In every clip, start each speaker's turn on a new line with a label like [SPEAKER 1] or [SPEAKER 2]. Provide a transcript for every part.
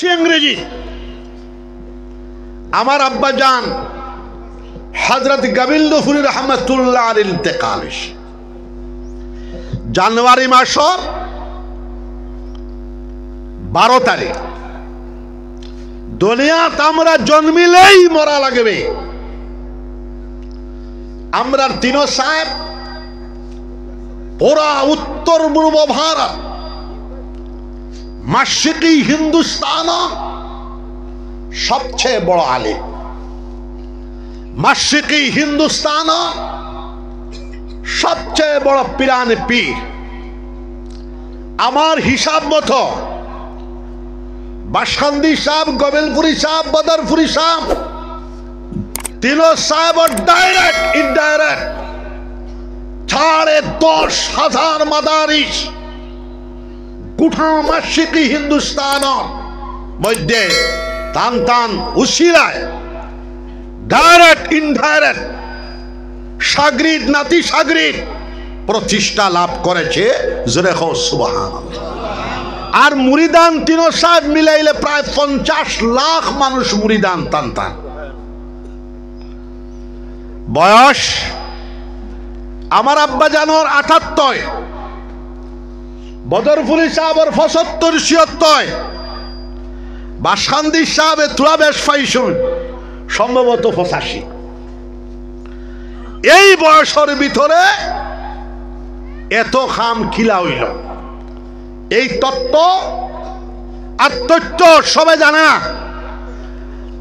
[SPEAKER 1] ইংরেজি আমার আব্বা জান হযরত গোবিন্দপুরী রহমাতুল্লাহ আলাইহির ইন্তেকাল জানুয়ারি মাসের 12 তারিখ। দুনিয়াতে আমরা জন্মিলেই মরা লাগবে। আমরা তিনো সাহেব পুরা উত্তর পূর্ব ভারত মাশরিকি হিন্দুস্তান সবচেয়ে বড় আলিম। মাশরিকি হিন্দুস্তান সবচেয়ে বড় পিরান পীর। আমার হিসাব মতো বাসখান্দি সাহেব, গোবিন্দপুরী সাহেব, বদরপুরী সাহেব तीनों साहब डायरेक्ट इनडायरेक्ट 10,500 मदारिस गुठा माशिकी हिंदुस्तान मध्य तान तान उशिराय डायरेक्ट इनडायरेक्ट सागरिद नाती सागरिद प्रतिष्ठा लाभ करेছে জোরে কও সুবহানাল্লাহ। আর মুরিদান तीनों साहब মিলাইলে প্রায় 50 লাখ মানুষ মুরিদান টান টান। বয়স আমার আব্বা জানোর 78, বদরপুরী সাহেবের 75-76, বাসখান্দি সাহেবের তুলা বেশ পাইছুন সম্ভবত 85। এই বয়সের ভিতরে এত খাম খিলা হইল। এই তত্ত্ব আর তথ্য সবাই জানে না।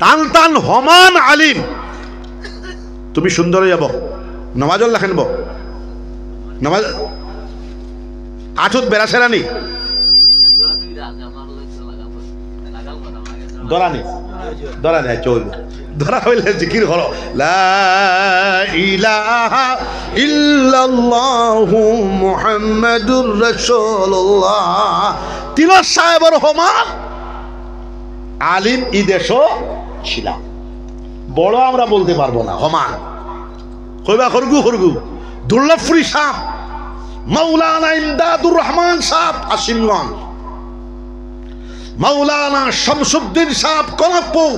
[SPEAKER 1] টান টান হমান আলিম। তুমি সুন্দর যাব নমাজল লেখেন নমাজ আঠুত বেড়াছেরানি দরানি দরানি চলবে ধরা হইলে জিকির করো লা ইলাহা ইল্লাল্লাহু মুহাম্মাদুর রাসূলুল্লাহ। তিলক সাহেবের হমান আলিম ই দেশও ছিলাম। বড় আমরা বলতে পারবো না হমান কইবা খরগু খরগু। দুর্লভপুরী সাহেব, মাওলানা ইমদাদুর রহমান সাহেব আসিমগঞ্জ, মাওলানা শামসুদ্দিন সাহেব কনকপুর,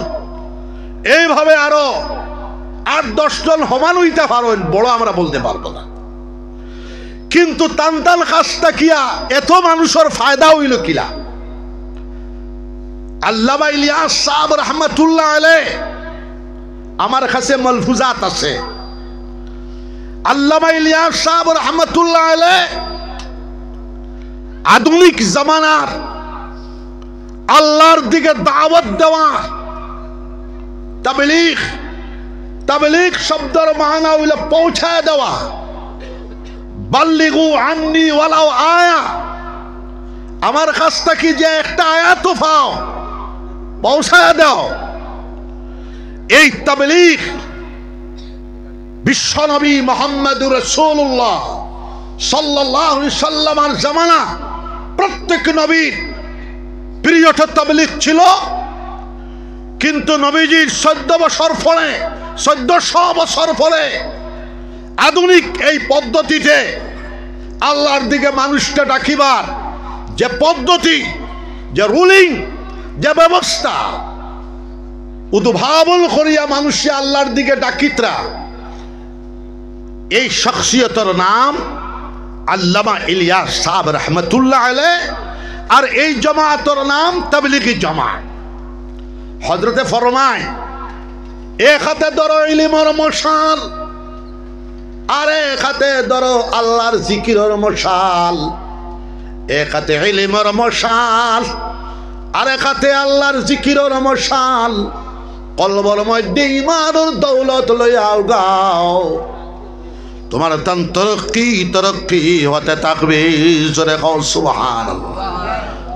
[SPEAKER 1] এইভাবে আরো 8-10 জন হমান হইতে পারেন। বড় আমরা বলতে পারবো না। কিন্তু টান টান কাজটা কিয়া এত মানুষের ফায়দা হইল কিলা। আল্লামা ইলিয়াস সাহেব রহমাতুল্লাহ আলাইহি আমার কাছে মালফুজাত আছে। আল্লামা ইলিয়াস সাহেব রহমাতুল্লাহ আলাইহি আধুনিক জামানার আল্লাহর দিকে দাওয়াত দেওয়া, তাবলীগ, তাবলীগ শব্দের মানা হইল পৌঁছায় দেওয়া। বাল্লিগু আন্নি ওয়ালাউ আয়া, আমার কাছ থেকে যে একটা আয়াত পাও পৌঁছায় দাও। এই তাবলীগ বিশ্বনবী মুহাম্মদুর রাসূলুল্লাহ সাল্লাল্লাহু আলাইহি সাল্লামের জামানা প্রত্যেক নবীর পিরিয়ড তাবলীগ ছিল। কিন্তু নবীজির 14 বছর পরে 1400 বছর পরে আধুনিক এই পদ্ধতিতে আল্লাহর দিকে মানুষকে ডাকিবার যে পদ্ধতি, যে রুলিং, যে ব্যবস্থা উদ্ভাবন করিয়া মানুষে আল্লাহর দিকে ডাকিতরা, এই শখসিয়তের নাম আল্লামা ইলিয়াস সাহেব রহমাতুল্লাহ আলাইহি। আর এই জামাতের নাম তাবলীগী জামাত। হযরতে ফরমায় এক হাতে ধরো ইলমের মশাল, আর এক হাতে ধরো আল্লাহর জিকিরের মশাল। এক হাতে ইলমের মশাল, আর এক হাতে আল্লাহর জিকিরের মশাল। কলবর মধ্যে ইমানের দৌলত লইয়াও গাও, তোমার তান তরক্কি তরক্কি হতে থাকবে। জোরে কও সুবহানাল্লাহ।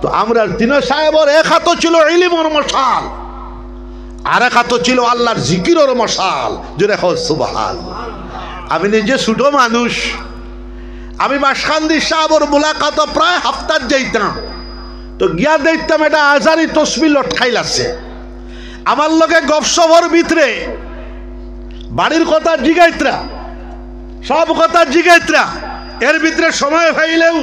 [SPEAKER 1] তো আমরা তিন সাহেবের এক হাত ছিল ইলমের মশাল, আর এক হাত ছিল আল্লাহর জিকিরের মশাল। জোরে কও সুবহানাল্লাহ। আমি নিজে ছোট মানুষ, আমি বাসখান্দি সাহেবের মুলাকাত প্রায় হাফতার যাইতাম। তো গিয়া দেখতাম এটা আজারি তসবি লটকাইল আছে। আমার লগে গপসপর ভিতরে বাড়ির কথা জিগাইতরা, সব কথা জিগাইতরা। এর ভিতরে সময় পাইলেও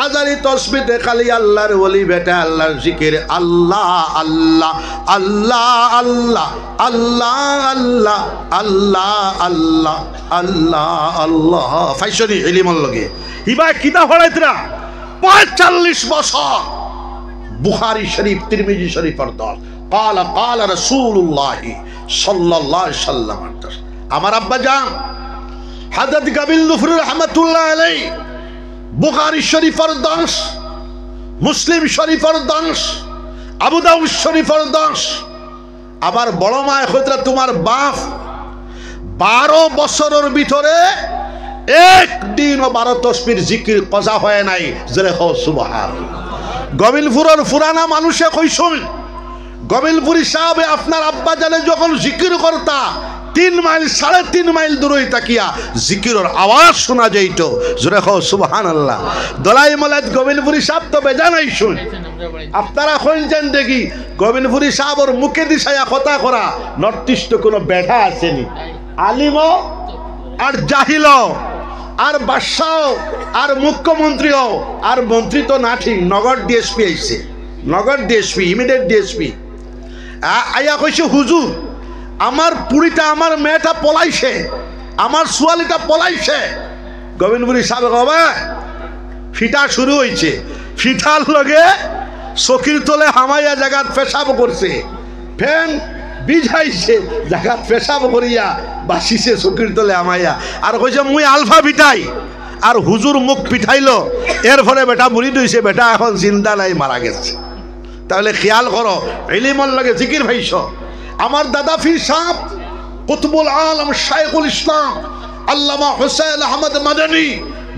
[SPEAKER 1] আজারি তসবিতে খালি আল্লাহর ওলি বেটা আল্লাহর জিকির আল্লাহ আল্লাহ আল্লাহ আল্লাহ আল্লাহ আল্লাহ আল্লাহ আল্লাহ আল্লাহ ফাইসনি ইলিমর লগে হিবা কিতা হড়াইতরা 45 বছর বুখারী শরীফ তিরমিজি শরীফের দল قال قال رسول الله صلى الله عليه وسلم আমার আব্বা জান হযরত কাবিল দুফরি রাহমাতুল্লাহ আলাইহি বুখারী শরীফের দর্শ মুসলিম শরীফের দর্শ আবু দাউদ শরীফের দর্শ আবার বড় মা কইতরা তোমার বাপ 12 বছরের ভিতরে একদিনও 12 তসবির জিকির কজা হয় নাই জোরে হও সুবহানাল্লাহ গোবিলপুরের পুরানা মানুষে কইছুন গোবিলপুরি সাহেব আপনার আব্বা জানে যখন জিকির করতা 3 মাইল 3.5 মাইল দূরে তাকিয়া জিকিরের আওয়াজ শোনা যাইত জোরে হও সুবহানাল্লাহ দলাই মলাদ গোবিলপুরি সাহেব তো বেজানাই শুন আপনারা কইছেন দেখি গোবিলপুরি সাহেবের মুখে দিশায়া কথা করা নর্থ ইস্ট কোনো বেঠা আসেনি আলিমও আর জাহিলও আর বাদশাহ আর মুখ্যমন্ত্রীও আর মন্ত্রী তো না ঠিক নগর ডিএসপি আইছে নগর ডিএসপি ইমিডিয়েট ডিএসপি আয়া কইছে হুজুর আমার পুরিটা আমার মেয়েটা পলাইছে আমার সোয়ালিটা পলাইছে গোবিন্দপুরি সাহেব কবে ফিটা শুরু হয়েছে ফিটার লগে চকির তলে হামাইয়া জায়গাত পেশাব করছে ফ্যান বিঝাইছে জায়গাত পেশাব করিয়া বাসিছে চকির তলে হামাইয়া আর কইছে মুই আলফা পিঠাই আর হুজুর মুখ পিঠাইলো এর ফলে বেটা মুড়ি দইছে বেটা এখন জিন্দা নাই মারা গেছে তাহলে খেয়াল করো ইলিমর লাগে জিকির ভাইছ আমার দাদা ফির সাহেব কুতুবুল আলম শাইখুল ইসলাম আল্লামা হুসাইন আহমদ মাদানী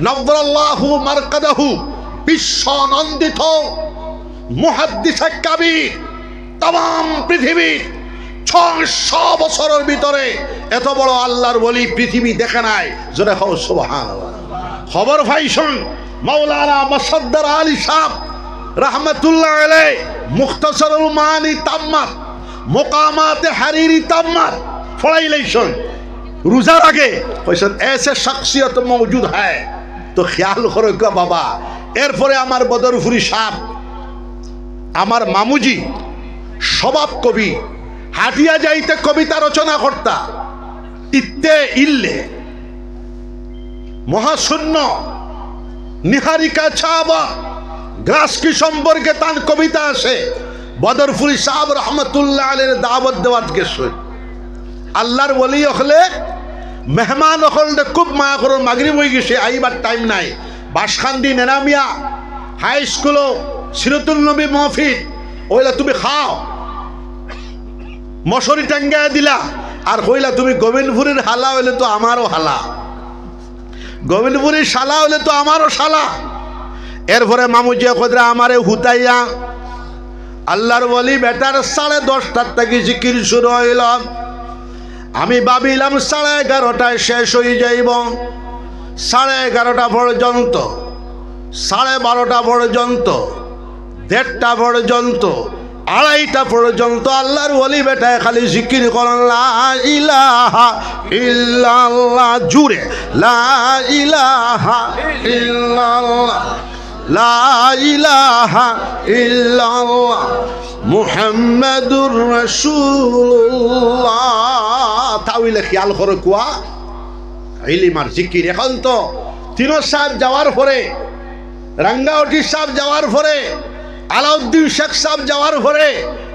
[SPEAKER 1] নব্বরাল্লাহু মারকাদাহু বিশ্বনন্দিত মুহাদ্দিস কাবীর तमाम পৃথিবীর 600 বছরের ভিতরে এত বড় আল্লাহর ওলি পৃথিবী দেখে নাই জোরে হও সুবহানাল্লাহ খবর পাইছেন মাওলানা মুসাদ্দার আলী সাহেব রাহমাতুল্লাহ আলাইহি মুখতাসারুল মানি তাম্মাত मुकामात हरीरी तम्मत फड़ाइलेशन रोजार आगे ऐसे शख्सियत मौजूद है तो ख्याल करो क्या बाबा एरपरे आमार बदरपुरी साहब आमार मामुजी स्वभाव कवि हाटिया जाइते कविता रचना करता इत्ते इल्ले महाशून्य निहारिका छावा ग्रास की सम्पर्के तान कविता आसे बदरपुरी साहब रहमतुल्लाह अलैहि दावत देवात गेছে আল্লাহর ওলি হলে মেহমান হলে খুব মায়া করে মাগরিব হয়ে গেছে আইবার টাইম নাই বাসখান্দি নেনামিয়া হাই স্কুল সিরাতুল নবী মাহফিল ওইলা তুমি খাও মশরি টাঙ্গা দিলা আর কইলা তুমি গোবিন্দপুরের হালা হইলে তো আমারও হালা গোবিন্দপুরের শালা হইলে তো আমারও শালা এরপরে মামুজিয়া কদরা আমারে হুতাইয়া আল্লাহর ওলি বেটার 10:30টার থেকে জিকির শুরু হইল আমি ভাবিলাম 11:30টায় শেষ হয়ে যাইব 11:30টা পর্যন্ত 12:30 পর্যন্ত 1:30টা পর্যন্ত 2:30টা পর্যন্ত আল্লাহর ওলি বেটা খালি জিকির করেন লা ইলাহা ইল্লাল্লাহ জুরে লা ইলাহা ইল্লাল্লাহ লা ইলাহা ইল্লাল্লাহ মুহাম্মাদুর রাসূলুল্লাহ তাওইলে খেয়াল করে কোয়া ইলিমার জিকির এখন তো তিনো সাহেব যাওয়ার পরে রাঙ্গাউটি সাহেব যাওয়ার পরে আলাউদ্দিন শেখ সাহেব যাওয়ার পরে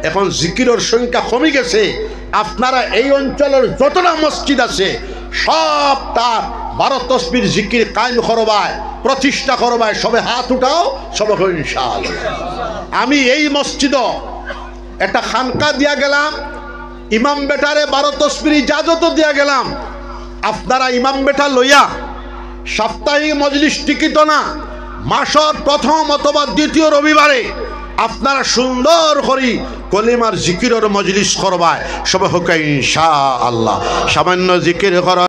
[SPEAKER 1] এখন জিকিরের সংখ্যা কমে গেছে আপনারা এই অঞ্চলের যতটা মসজিদ আছে সব তার 12 তসবির জিকির কায়েম করবায় প্রতিষ্ঠা করবায় সবে হাত উঠাও সবে ইনশাআল্লাহ আমি এই মসজিদ একটা খানকা দিয়া গেলাম ইমাম বেটারে 12 তসবির ইজাজত দিয়া গেলাম আপনারা ইমাম বেটা লইয়া সাপ্তাহিক মজলিস টিকিত না মাসের প্রথম অথবা দ্বিতীয় রবিবারে আপনারা সুন্দর করে কলিমার জিকিরের মজলিস করবায় সবে হোক ইনশাআল্লাহ সামান্য জিকির করা